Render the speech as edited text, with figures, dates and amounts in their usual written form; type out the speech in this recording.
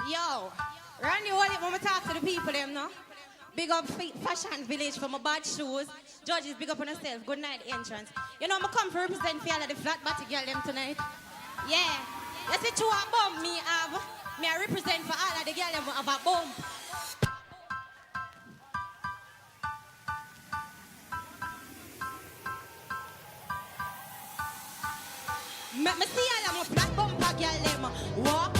Yo, Randy, hold it when we talk to the people, them, no? Big up Fashion Village for my bad shoes. Judges, big up on yourself. Good night, entrance. You know, I'm come to represent for all of the flat body girl them tonight. Yeah. You see, two a bump me have. Me I represent for all of the girl them who have a bump. Me see all of my flat bumper girl them walk